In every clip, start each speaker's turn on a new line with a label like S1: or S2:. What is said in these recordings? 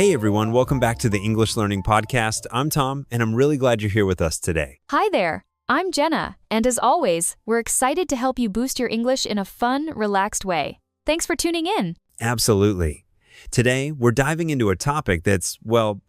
S1: Hey everyone, welcome back to the English Learning Podcast. I'm Tom, and I'm really glad you're here with us today.
S2: Hi there, I'm Jenna, and as always, we're excited to help you boost your English in a fun, relaxed way. Thanks for tuning in.
S1: Absolutely. Today, we're diving into a topic that's,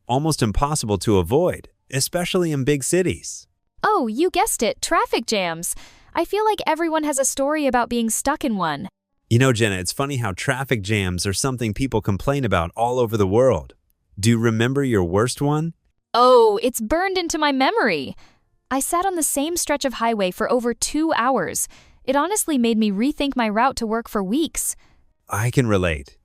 S1: almost impossible to avoid, especially in big cities.
S2: Oh, you guessed it, traffic jams. I feel like everyone has a story about being stuck in one.
S1: You know, Jenna, it's funny how traffic jams are something people complain about all over the world. Do you remember your worst one?
S2: Oh, it's burned into my memory. I sat on the same stretch of highway for over 2 hours. It honestly made me rethink my route to work for weeks.
S1: I can relate.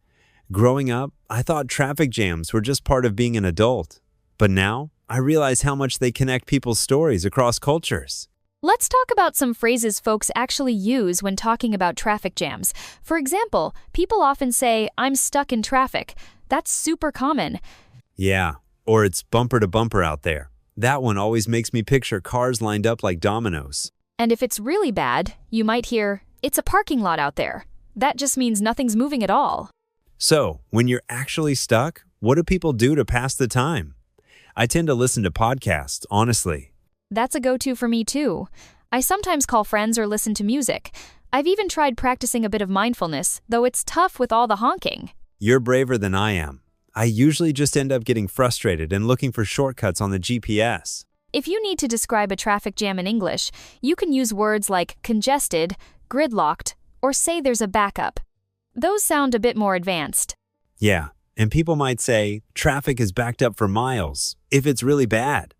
S1: Growing up, I thought traffic jams were just part of being an adult. But now, I realize how much they connect people's stories across cultures.
S2: Let's talk about some phrases folks actually use when talking about traffic jams. For example, people often say, "I'm stuck in traffic." That's super common.
S1: Yeah, or it's bumper to bumper out there. That one always makes me picture cars lined up like dominoes.
S2: And if it's really bad, you might hear, "It's a parking lot out there." That just means nothing's moving at all.
S1: So, when you're actually stuck, what do people do to pass the time? I tend to listen to podcasts, honestly.
S2: That's a go-to for me too. I sometimes call friends or listen to music. I've even tried practicing a bit of mindfulness, though it's tough with all the honking.
S1: You're braver than I am. I usually just end up getting frustrated and looking for shortcuts on the GPS.
S2: If you need to describe a traffic jam in English, you can use words like congested, gridlocked, or say there's a backup. Those sound a bit more advanced.
S1: Yeah, and people might say, traffic is backed up for miles, if it's really bad.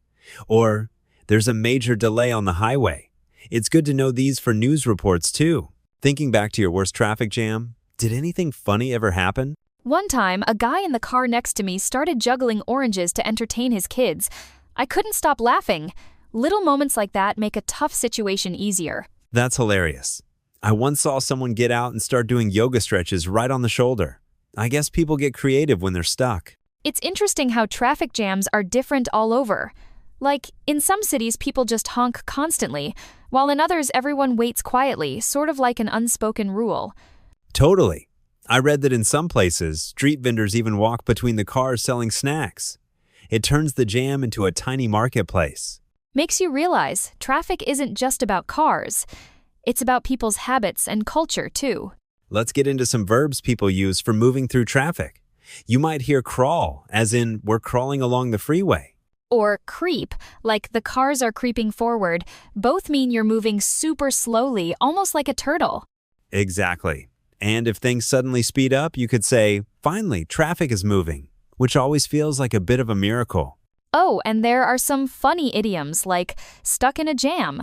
S1: Or, there's a major delay on the highway. It's good to know these for news reports too. Thinking back to your worst traffic jam, did anything funny ever happen?
S2: One time, a guy in the car next to me started juggling oranges to entertain his kids. I couldn't stop laughing. Little moments like that make a tough situation easier.
S1: That's hilarious. I once saw someone get out and start doing yoga stretches right on the shoulder. I guess people get creative when they're stuck.
S2: It's interesting how traffic jams are different all over. Like, in some cities, people just honk constantly, while in others, everyone waits quietly, sort of like an unspoken rule.
S1: Totally. I read that in some places, street vendors even walk between the cars selling snacks. It turns the jam into a tiny marketplace.
S2: Makes you realize traffic isn't just about cars. It's about people's habits and culture, too.
S1: Let's get into some verbs people use for moving through traffic. You might hear crawl, as in we're crawling along the freeway.
S2: Or creep, like the cars are creeping forward. Both mean you're moving super slowly, almost like a turtle.
S1: Exactly. And if things suddenly speed up, you could say, finally, traffic is moving, which always feels like a bit of a miracle.
S2: Oh, and there are some funny idioms like stuck in a jam.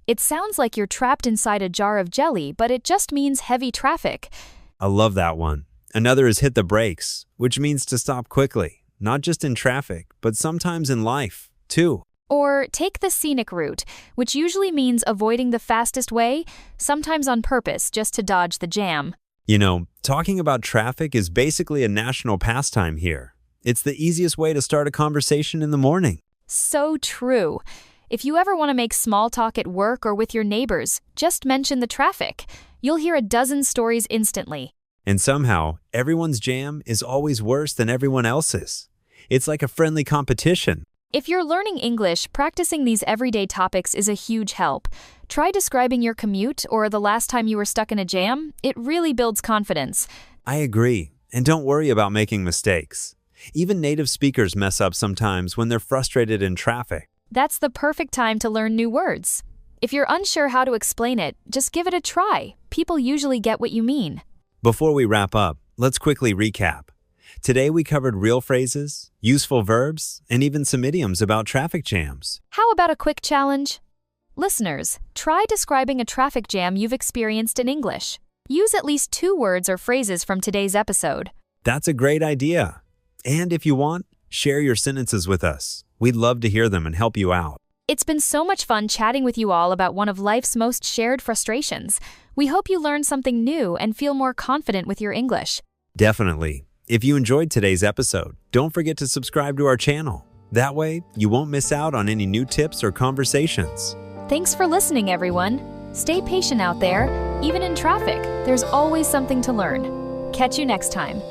S2: It sounds like you're trapped inside a jar of jelly, but it just means heavy traffic.
S1: I love that one. Another is hit the brakes, which means to stop quickly, not just in traffic, but sometimes in life, too.
S2: Or take the scenic route, which usually means avoiding the fastest way, sometimes on purpose just to dodge the jam.
S1: You know, talking about traffic is basically a national pastime here. It's the easiest way to start a conversation in the morning.
S2: So true. If you ever want to make small talk at work or with your neighbors, just mention the traffic. You'll hear a dozen stories instantly.
S1: And somehow, everyone's jam is always worse than everyone else's. It's like a friendly competition.
S2: If you're learning English, practicing these everyday topics is a huge help. Try describing your commute or the last time you were stuck in a jam. It really builds confidence.
S1: I agree. And don't worry about making mistakes. Even native speakers mess up sometimes when they're frustrated in traffic.
S2: That's the perfect time to learn new words. If you're unsure how to explain it, just give it a try. People usually get what you mean.
S1: Before we wrap up, let's quickly recap. Today we covered real phrases, useful verbs, and even some idioms about traffic jams.
S2: How about a quick challenge? Listeners, try describing a traffic jam you've experienced in English. Use at least 2 words or phrases from today's episode.
S1: That's a great idea. And if you want, share your sentences with us. We'd love to hear them and help you out.
S2: It's been so much fun chatting with you all about one of life's most shared frustrations. We hope you learned something new and feel more confident with your English.
S1: Definitely. If you enjoyed today's episode, don't forget to subscribe to our channel. That way, you won't miss out on any new tips or conversations.
S2: Thanks for listening, everyone. Stay patient out there. Even in traffic, there's always something to learn. Catch you next time.